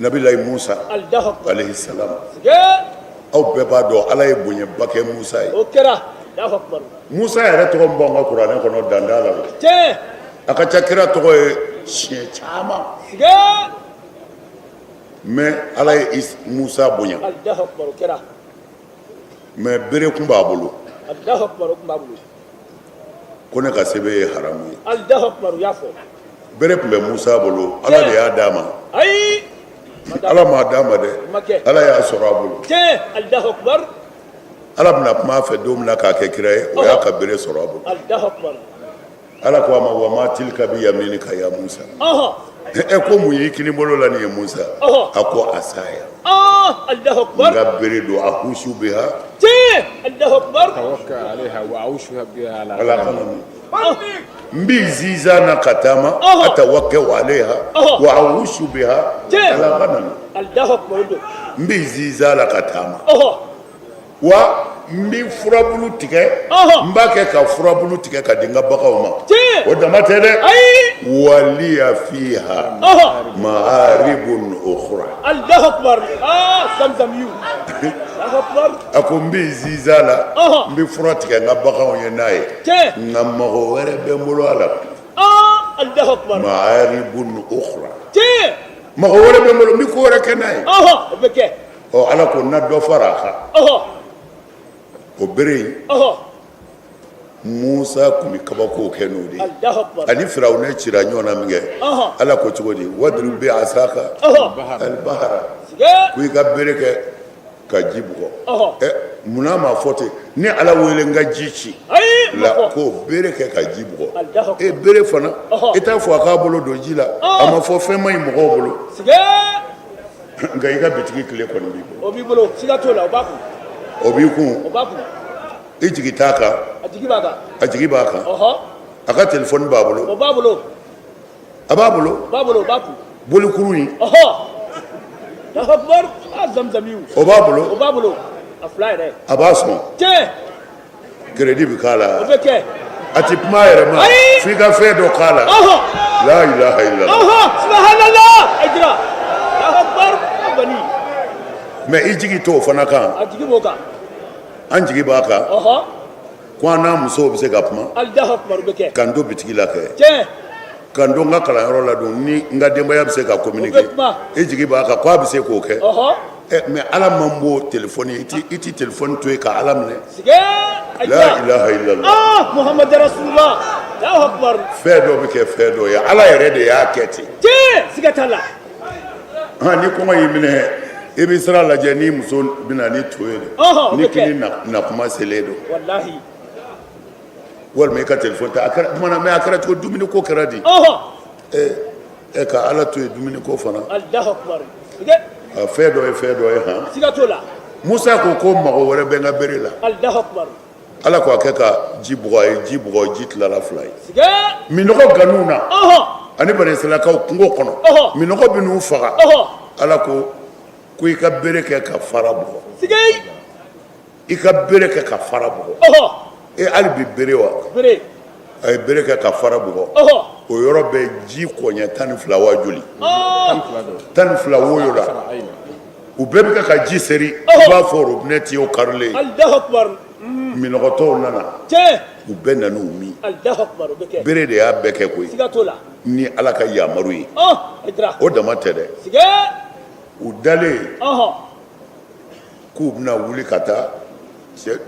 Nabilahi Musa alayhi salam aw bɛɛ b'a dɔn Ala ye bonyaba kɛ Musa ye. O kɛra. Allahu akbar. Musa yɛrɛ tɔgɔ min b'an ka kuranɛ kɔnɔ danda la. Tiɲɛ. A ka ca kira tɔgɔ ye siɲɛ caman. Mais Ala ye Musa bonya. Allahu akbar o kɛra. Mais bere kun b'a bolo. Allahu akbar o kun b'a bolo. Ko ne ka sɛbɛn ye haramu ye. Allahu akbar o y'a fɔ. Bere kun bɛ Musa bolo Ala de y'a d'a ma. Ayi. Ala m'a d'a ma dɛ. Ala y'a sɔrɔ a bolo. Tiɲɛ. Allahu akbar. Ala bɛna kuma a fɛ don min na k'a kɛ kira ye o y'a ka bere sɔrɔ a bolo. Allahu akbar. Ala ko a ma wa ma tilka bi yaminika ya Musa. Ko mun y'i kini bolo la nin ye Musa. A ko asaya. Allahu akbar. N ka bere don ahushu biha. Tiɲɛ. Allahu akbar. Tawakkal alayha wa awshuha biha ala. Ala kama min. N b'i ziza na ka taama atawakkal alayha wa awshu biha ala kama. Allahu akbar. N b'i ziza la ka taama. Wa n bɛ furabulu tigɛ n b'a kɛ ka furabulu tigɛ ka di n ka baganw ma o dama tɛ dɛ waliya fiha ma'aribun ukhra. Allahu akbar. Zamzam yu. Allahu akbar. A ko n bɛ ziza la n bɛ fura tigɛ n ka baganw ye n'a ye nka mɔgɔ wɛrɛ bɛ n bolo a la. Allahu akbar. Ma'aribun ukhra. Mɔgɔ wɛrɛ bɛ n bolo n bɛ ko wɛrɛ kɛ n'a ye. O bɛ kɛ. Ala ko n na dɔ fara a kan. O bere in Musa kun bɛ kabako kɛ n'o de ye ani Firawuna cira ɲɔgɔn na min kɛ Ala ko cogo di wadrib bi asaka al-bahra ko i ka bere kɛ ka ji bugɔ munna ma fɔ ten ni Ala wele n ka ji ci la ko bere kɛ ka ji bugɔ bere fana i t'a fɔ a k'a bolo don ji la a ma fɔ fɛn man ɲi mɔgɔw bolo nka i ka bitigi tile kɔni b'i bolo. O b'i bolo siga t'o la o b'a kun. O b'i kun. O b'a kun. I jigi t'a kan. A jigi b'a kan. A jigi b'a kan. A ka téléphone b'a bolo. O b'a bolo. A b'a bolo. O b'a bolo o b'a kun. Bolikuru in. Allahu akbar. Zamzam yu. O b'a bolo. O b'a bolo. A fila yɛrɛ. A b'a sɔn. Tiɲɛ. Crédit bɛ k'a la. O bɛ kɛ. A ti kuma a yɛrɛ ma. F'i ka fɛn dɔ k'a la. La ilaha illallah. Subhanallah. Ajira. Allahu akbar. Bani. Mais i jigi t'o fana kan. A jigi b'o kan. An jigi b'a kan. Ko an n'a musow bɛ se ka kuma. Allahu akbar o bɛ kɛ. K'an to bitigi la kɛ. Tiɲɛ. K'an to n ka kalanyɔrɔ la don ni n ka denbaya bɛ se ka communiquer. O bɛ kuma. I jigi b'a kan ko a bɛ se k'o kɛ. Mais Ala man b'o téléphone i ti téléphone to yen ka Ala minɛ. La ilaha illallah. Muhammad Rasulullah. Allahu akbar. Fɛn dɔ bɛ kɛ fɛn dɔ ye Ala yɛrɛ de y'a kɛ ten. Tiɲɛ siga t'a la. Ni kɔngɔ y'i minɛ i bɛ sira lajɛ ni muso bɛna ni to ye dɛ ni kini na kuma selen don wallahi walima i ka téléphone ta a kɛra mais a kɛra cogo dumuni ko kɛra di ka Ala to ye dumuni ko fana Allahu akbar fɛn dɔ ye han siga t'o la Musa ko mɔgɔ wɛrɛ bɛ n ka bere la Allahu akbar Ala ko a kɛ ka ji bugɔ a ye ji bugɔ ji tilala fila ye siga minɔgɔ ganun na ani Bani Israilakaw kungo kɔnɔ minɔgɔ bɛ n'u faga Ala ko i ka bere kɛ ka fara bugɔ i ka bere kɛ ka fara bugɔ hali bi bere wa a ye bere kɛ ka fara bugɔ o yɔrɔ bɛ ji kɔɲɛ 12 wa joli 12 woyo la u bɛɛ bɛ kɛ ka ji seri i b'a fɔ robinet ye o karilen minɔgɔtɔw nana u bɛɛ nan'u min bere de y'a bɛɛ kɛ koyi ni Ala ka yamaru ye o dama tɛ dɛ u dalen k'u bɛna wuli ka taa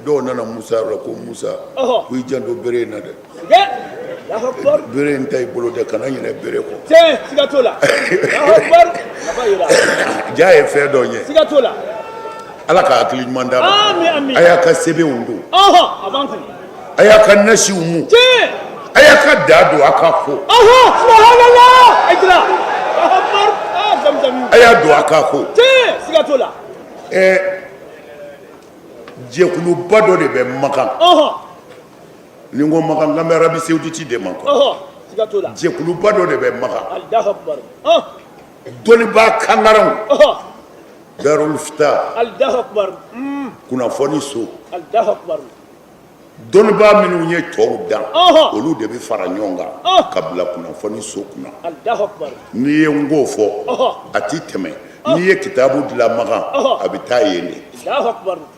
dɔw nana Musa yɔrɔ ko Musa ko i janto bere in na dɛ bere in ta i bolo dɛ kana ɲinɛ bere kɔ ja ye fɛn dɔ ɲɛ Ala ka hakili ɲuman d'a ma a y'a ka sɛbɛnw don a y'a ka nasiw mun a y'a ka da don a ka fo a y'a don a ka ko jɛkuluba dɔ de bɛ Makan ni n ko Makan n bɛ Arabi Saoudite de ma jɛkuluba dɔ de bɛ Makan dɔnnibaa kangaraw Darul Ifta kunnafoni so dɔnnibaa minnu ye tɔw dan olu de bɛ fara ɲɔgɔn kan ka bila kunnafoni so kunna n'i ye n k'o fɔ a ti tɛmɛ n'i ye kitabu dilan magan a bɛ taa yen de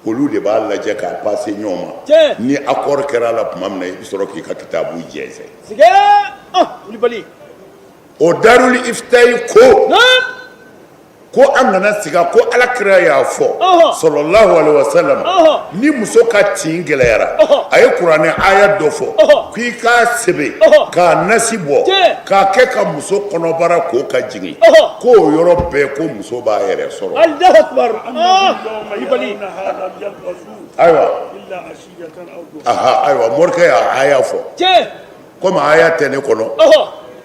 olu de b'a lajɛ k'a passe ɲɔgɔn ma ni accord kɛra a la tuma min na i bɛ sɔrɔ k'i ka kitabu jɛnsɛn o darul iftayi ko an kana siga ko alakira y'a fɔ sallallahu alaihi wasallam ni muso ka tin gɛlɛyara a ye kuranɛ aya dɔ fɔ k'i k'a sɛbɛn k'a nasi bɔ k'a kɛ ka muso kɔnɔbara ko ka jigin k'o yɔrɔ bɛɛ ko muso b'a yɛrɛ sɔrɔ ayiwa morikɛ y'a aya fɔ komi aya tɛ ne kɔnɔ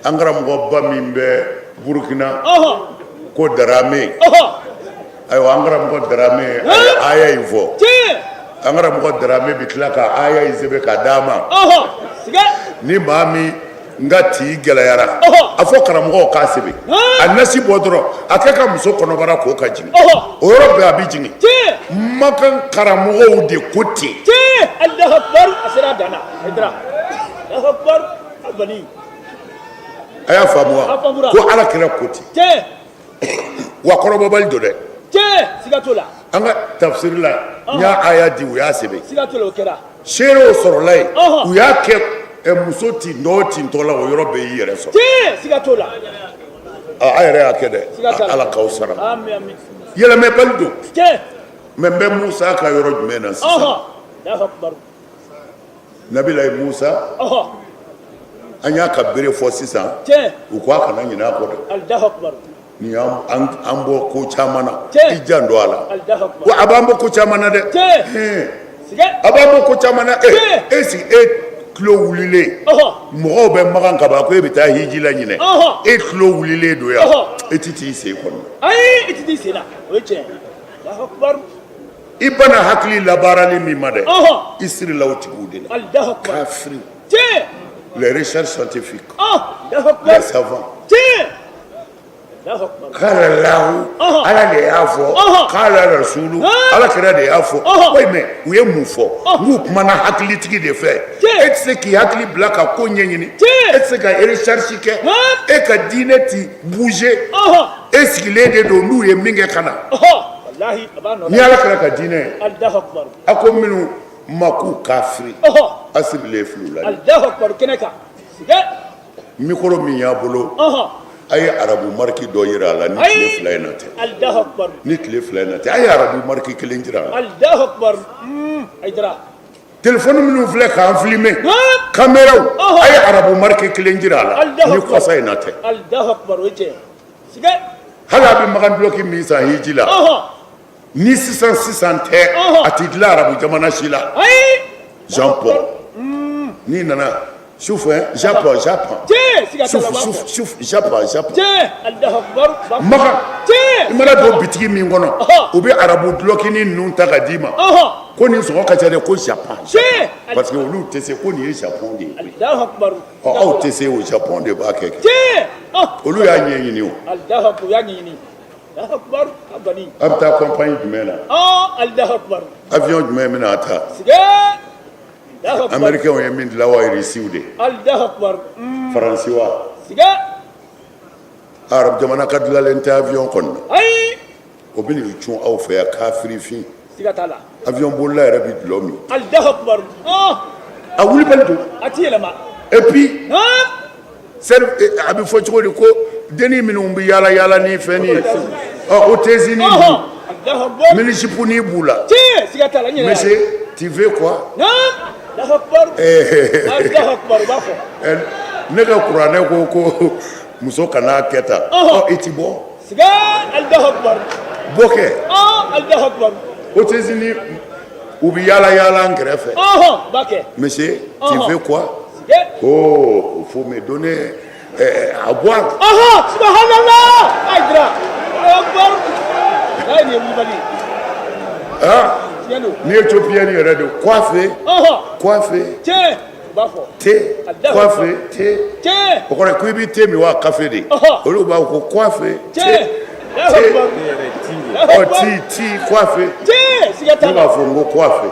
an karamɔgɔba min bɛ Burukina ko Darame ayiwa an karamɔgɔ Darame a ye aya in fɔ an karamɔgɔ Darame bɛ tila ka aya in sɛbɛn ka d'a ma ni maa min n ka tin gɛlɛyara a fɔ karamɔgɔw k'a sɛbɛn a nasi bɔ dɔrɔn a kɛ ka muso kɔnɔbara ko ka jigin o yɔrɔ bɛɛ a bɛ jigin Makan karamɔgɔw de ko ten Allahu Akbar a sera dan na Allahu Akbar a y'a faamu wa ko alakira ko ten wa kɔrɔbɔbali don dɛ siga t'o la an ka tafsiri la n y'a aya di u y'a sɛbɛn siga t'o la o kɛra seerew sɔrɔla yen u y'a kɛ muso tintɔ o tintɔ la o yɔrɔ bɛɛ y'i yɛrɛ sɔrɔ siga t'o la a yɛrɛ y'a kɛ dɛ ala k'aw sara yɛlɛmɛbali don mɛ n bɛ Musa ka yɔrɔ jumɛn na sisan Nabilayi Musa an y'a ka bere fɔ sisan u ko a kana ɲinɛ a kɔ dɛ ni an bɔ ko caman na i jan don a la ko a b'an bɔ ko caman na dɛ a b'an bɔ ko caman na e sigi e tulo wulilen mɔgɔw bɛ magan ka ban ko e bɛ taa hiji la ɲinɛ e tulo wulilen don yan e ti t'i sen kɔnɔ ayi i ti t'i sen na o ye tiɲɛ i bana hakili labaarali min ma dɛ i sirila o tigiw de la kafiri les recherches scientifiques les savants kala lahu ala de y'a fɔ kala rasulu ala kɛra de y'a fɔ walima u ye mun fɔ n'u kumana hakilitigi de fɛ e tɛ se k'i hakili bila ka ko ɲɛɲini e tɛ se ka recherche kɛ e ka diinɛ ti bouger e sigilen de don n'u ye min kɛ ka na ni ala kɛra ka diinɛ ye a ko minnu ma k'u kafiri a sirilen filɛ u la mikoro min y'a bolo a ye arabu mariki dɔ yira a la ni tile fila in na tɛ ni tile fila in na tɛ a ye arabu mariki kelen jira a la telefɔni minnu filɛ k'an filime kameraw a ye arabu mariki kelen jira a la ni kɔsa in na tɛ hali a bɛ magan duloki min san hiji la ni sisan tɛ a ti dilan arabu jamana si la Jean Paul n'i nana sufɛ Japon Makan i mana don bitigi min kɔnɔ u bɛ arabu dulɔkini ninnu ta ka d'i ma ko nin sɔngɔ ka ca dɛ ko Japon parce que olu tɛ se ko nin ye Japon de ye aw tɛ se o Japon de b'a kɛ olu y'a ɲɛɲini o a bɛ taa campagne jumɛn na avion jumɛn bɛna a ta américains ye min dilan wa irisiw de faransi wa arabu jamana ka dilanlen tɛ avion kɔnɔ o bɛ n'i cun aw fɛ yan kafirifin avion bolila yɛrɛ bɛ dulɔ min a wulibali don et puis a bɛ fɔ cogo di ko dennin minnu bɛ yaala yaala ni fɛn ye o tezini ninnu minisipu ni b'u la monsieur tu veux quoi ne ka kuranɛ ko muso kana kɛ tan i ti bɔ bɔ kɛ o tezini u bɛ yaala yaala an kɛrɛfɛ monsieur tu veux quoi oh faut me donner à boire ni Éthiopienne yɛrɛ de coiffé thé coiffé thé o kɔrɔ ko i bɛ thé min wa café de olu b'a fɔ ko coiffé thé ti coiffé ne b'a fɔ n ko coiffé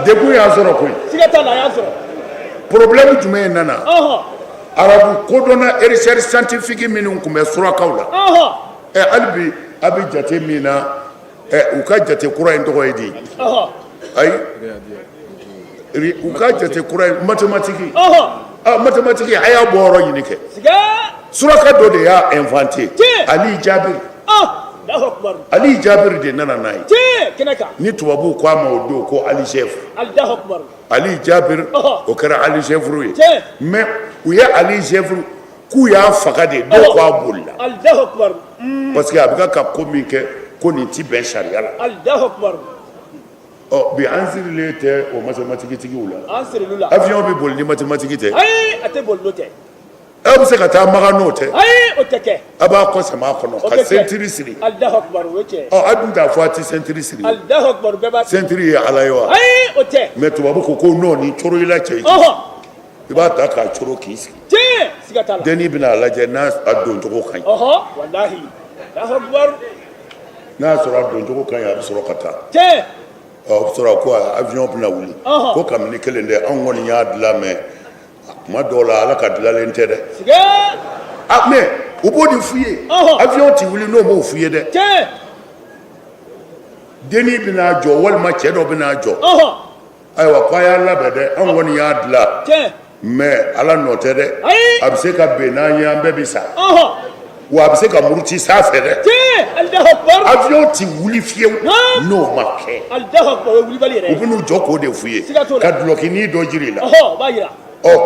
degun y'a sɔrɔ koyi problème jumɛn nana arabu kodɔnna recherche scientifique minnu tun bɛ surakaw la hali bi a bɛ jate min na u ka jate kura in tɔgɔ ye di ayi u ka jate kura in mathématique mathématique a y'a bɔ yɔrɔ ɲini kɛ suraka dɔ de y'a inventé Ali Jabir Ali Jabir de nana n'a ye ni tubabuw ko a ma o don ko Ali Chef Ali Jabir o kɛra Ali Chef ye mais u ye Ali Chef k'u y'a faga de dɔ ko a bolila parce que a bɛ ka ko min kɛ ko nin ti bɛn sariya la bi an sirilen tɛ o mathématique tigiw la avion bɛ boli ni mathématique tɛ a tɛ boli n'o tɛ a bɛ se ka taa maga n'o tɛ o tɛ kɛ a b'a kɔ sama a kɔnɔ ka ceinture siri a dun t'a fɔ a tɛ ceinture siri ceinture ye Ala ye wa o tɛ mais tubabu ko non ni coro i la cɛ i b'a ta k'a coro k'i sigi denni bɛna a lajɛ n'a don cogo ka ɲi n'a y'a sɔrɔ a don cogo ka ɲi a bɛ sɔrɔ ka taa o bɛ sɔrɔ ko avion bɛna wuli ko kabini kelen tɛ anw kɔni y'a dilan mais tuma dɔw la Ala ka dilanlen tɛ dɛ mais u b'o de f'u ye avion ti wuli n'o m'o f'u ye dɛ denni bɛna jɔ walima cɛ dɔ bɛna jɔ ayiwa ko a y'a labɛn dɛ anw kɔni y'a dilan mais Ala nɔ tɛ dɛ a bɛ se ka bɛn n'an ye an bɛɛ bɛ sa wa a bɛ se ka muruti sanfɛ dɛ avion ti wuli fiyewu n'o ma kɛ u bɛn'u jɔ k'o de f'u ye ka dulɔkinin dɔ jira i la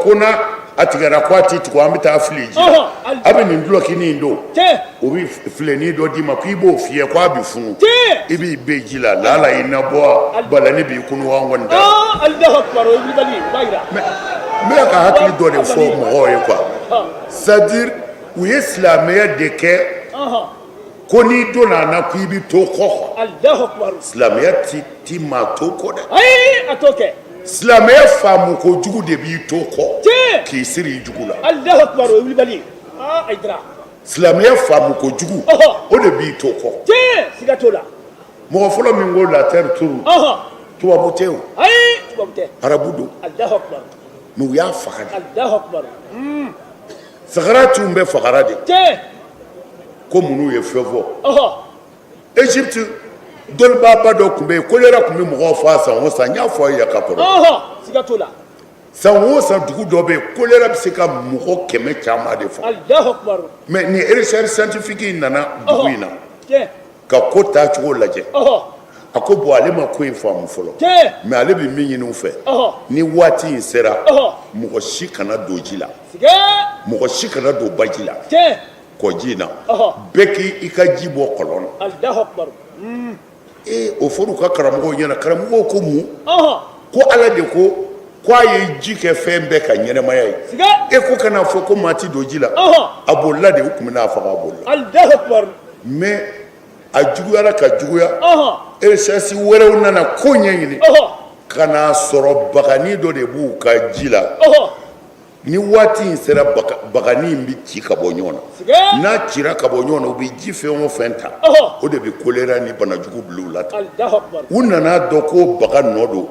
ko n'a a tigɛra ko a ti tigɛ an bɛ taa fili ji la a bɛ nin dulɔkinin don o bɛ filenin dɔ d'i ma k'i b'o fiyɛ ko a bɛ funu i b'i bɛ ji la lala i na bɔ balani b'i kunu an kɔni ta n bɛ ka hakili dɔ de fɔ mɔgɔw ye quoi c'est à dire u ye silamɛya de kɛ ko n'i donna a na ko i bɛ to kɔ silamɛya ti maa to kɔ dɛ silamɛya faamu kojugu de b'i to kɔ k'i siri i jugu la silamɛya faamu kojugu o de b'i to kɔ mɔgɔ fɔlɔ min ko la terre tourne tubabu tɛ o arabu don mais u y'a faga de sagara tun bɛ fagara de ko minnu ye fɛn fɔ Égypte dɔnnibaaba dɔ tun bɛ yen choléra tun bɛ mɔgɔw faga san o san n y'a fɔ a ye ka kɔrɔ san o san dugu dɔ bɛ yen choléra bɛ se ka mɔgɔ 100 caman de faga mais ni recherche scientifique nana dugu in na ka ko taacogo lajɛ a ko bon ale ma ko in faamu fɔlɔ mais ale bɛ min ɲini u fɛ ni waati in sera mɔgɔ si kana don ji la mɔgɔ si kana don baji la kɔji in na bɛɛ k'i ka ji bɔ kɔlɔn na o fɔr'u ka karamɔgɔw ɲɛna karamɔgɔw ko mun ko Ala de ko a ye ji kɛ fɛn bɛɛ ka ɲɛnɛmaya ye e ko kana fɔ ko maa ti don ji la a bolila de u tun bɛn'a faga a bolila mais a juguyara ka juguya recherche wɛrɛw nana ko ɲɛɲini ka n'a sɔrɔ bagani dɔ de b'u ka ji la ni waati in sera bagani in bɛ ci ka bɔ ɲɔgɔn na n'a cira ka bɔ ɲɔgɔn na u bɛ ji fɛn o fɛn ta o de bɛ choléra ni banajugu bila u la tan u nana dɔn ko baga nɔ don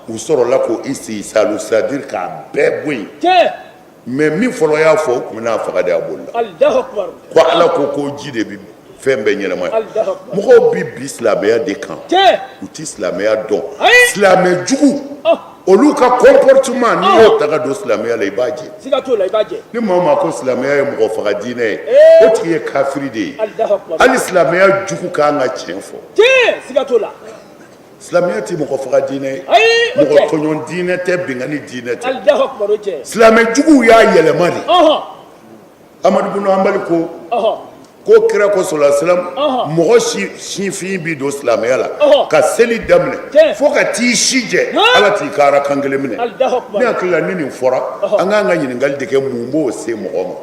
u sɔrɔla k'o i sigi salu c'est à dire k'a bɛɛ bɔ yen mais min fɔlɔ y'a fɔ o tun bɛn'a faga de a bolila ko Ala ko ji de bɛ fɛn bɛɛ ɲɛnama ye mɔgɔw bɛ bi silamɛya de kan u ti silamɛya dɔn silamɛ jugu olu ka comportement n'i y'o ta ka don silamɛya la i b'a jɛ ni maa o maa ko silamɛya ye mɔgɔ faga diinɛ ye o tigi ye kafiri de ye hali silamɛya jugu k'an ka tiɲɛ fɔ silamɛya tɛ mɔgɔ faga diinɛ ye mɔgɔ tɔɲɔn diinɛ tɛ bɛnkanni diinɛ tɛ silamɛ juguw y'a yɛlɛma de Amadu Bunu Hanbali ko kira ko sallallahu alaihi wasallam mɔgɔ sifin bi don silamɛya la ka seli daminɛ fo ka t'i si jɛ Ala t'i ka arakan kelen minɛ ne hakili la ni nin fɔra an k'an ka ɲininkali de kɛ mun b'o se mɔgɔ ma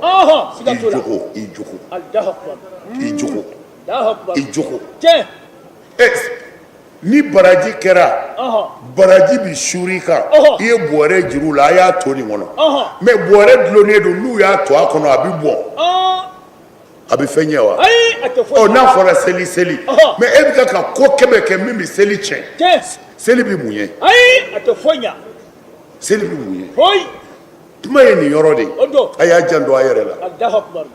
i jogo ni baraji kɛra baraji bi suri kan i ye bɔrɛ juru la a y'a to nin kɔnɔ mais bɔrɛ dulonnen don n'u y'a to a kɔnɔ a bi bɔn a bɛ fɛn ɲɛ wa n'a fɔra seli mais e bɛ ka ko kɛmɛ kɛ min bɛ seli tiɲɛ seli bɛ mun ye seli bɛ mun ye kuma ye nin yɔrɔ de Odo. a y'a janto a yɛrɛ la Allahu Akbar.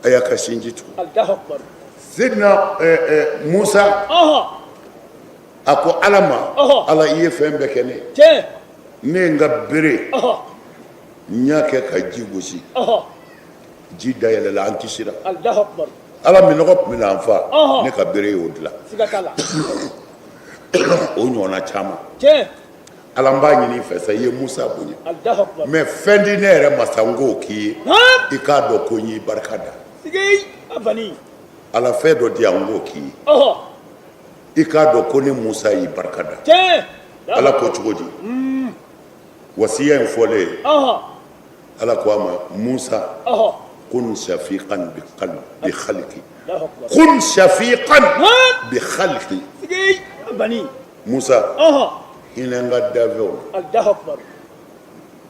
a y'a ka sinji tugu Allahu Akbar. Seydina Musa a ko Ala ma Ala i ye fɛn bɛɛ kɛ ne ye Tiɲɛ. ne ye n ka bere n y'a kɛ ka ji gosi ji dayɛlɛla an kisira Allahu Akbar. Ala minɔgɔ tun bɛna an fa ne ka bere y'o dilan Siga t'a la. o ɲɔgɔnna caman Tiɲɛ. Ala n b'a ɲini i fɛ sa i ye Musa bonya Allahu Akbar. mais fɛn di ne yɛrɛ ma sa n k'o k'i ye i k'a dɔn ko n y'i barika da Sigei. Abani. Ala fɛn dɔ di yan n k'o k'i ye i k'a dɔn ko ne Musa y'i barika da Tiɲɛ. Ala ko cogo di wasiya in fɔlen Ala ko a ma Musa kun shafiqan bi khalqi Allahu Akbar. kun shafiqan bi khalqi Sigei. Abani. Musa hinɛ n ka dafɛnw na Allahu Akbar.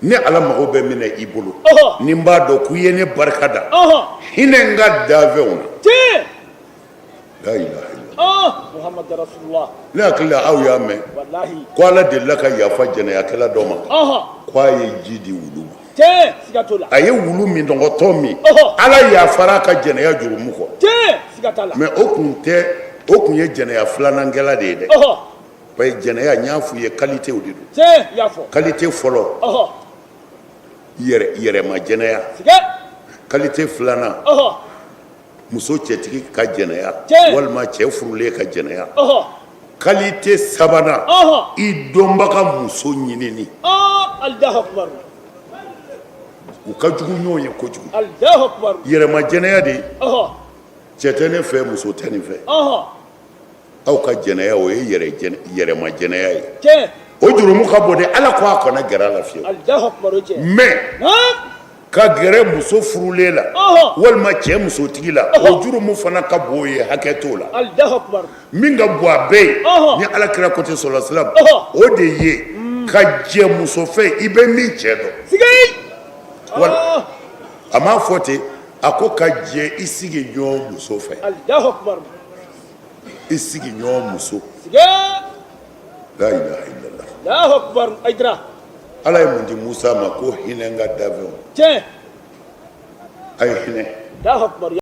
ni Ala mago bɛ min na i bolo ni n b'a dɔn k'u ye ne barika da hinɛ n ka dafɛnw na Tiɲɛ. la ilaha illallah Muhammad Rasulullah. ne hakili la aw y'a mɛn Wallahi. ko Ala delila ka yafa jɛnɛyakɛla dɔ ma ko a ye ji di wulu ma Tiɲɛ. Siga t'o la. a ye wulu min dɔgɔtɔ min Ala yafara a ka jɛnɛya jurumu kɔ Tiɲɛ. Siga t'a la. mais o kun ye jɛnɛya filanangɛla de ye dɛ parce que jɛnɛya n y'a f'u ye qualitéw de don Tiɲɛ. I y'a fɔ. qualité fɔlɔ yɛrɛma jɛnɛya Siga. qualité filanan muso cɛtigi ka jɛnɛya walima cɛ furulen ka jɛnɛya qualité sabanan i dɔnbaga muso ɲinini Allahu Akbar. u ka jugu ɲɔgɔn ye kojugu Allahu Akbar. yɛrɛma jɛnɛya de cɛ tɛ ne fɛ muso tɛ nin fɛ aw ka jɛnɛya o ye yɛrɛma jɛnɛya ye Tiɲɛ. o jurumu ka bon de Ala ko a kana gɛrɛ a la fiyewu Allahu Akbar. O tiɲɛ. mais ka gɛrɛ muso furulen la walima cɛ musotigi la o jurumu fana ka bon o ye hakɛ t'o la Allahu Akbar. min ka bon a bɛɛ ye ni Alakira ko ten sɔlɔ silam o de ye ka jɛ muso fɛ i bɛ min cɛ dɔn Sigei. wala a m'a fɔ ten a ko ka jɛ i sigi ɲɔgɔn muso fɛ Allahu Akbar. i sigi ɲɔgɔn muso Sigei. la ilaha illallah Allahu Akbar. Aydra. Ala ye mun di Musa ma ko hinɛ n ka dafɛnw Tiɲɛ. a ye hinɛ Allahu Akbar.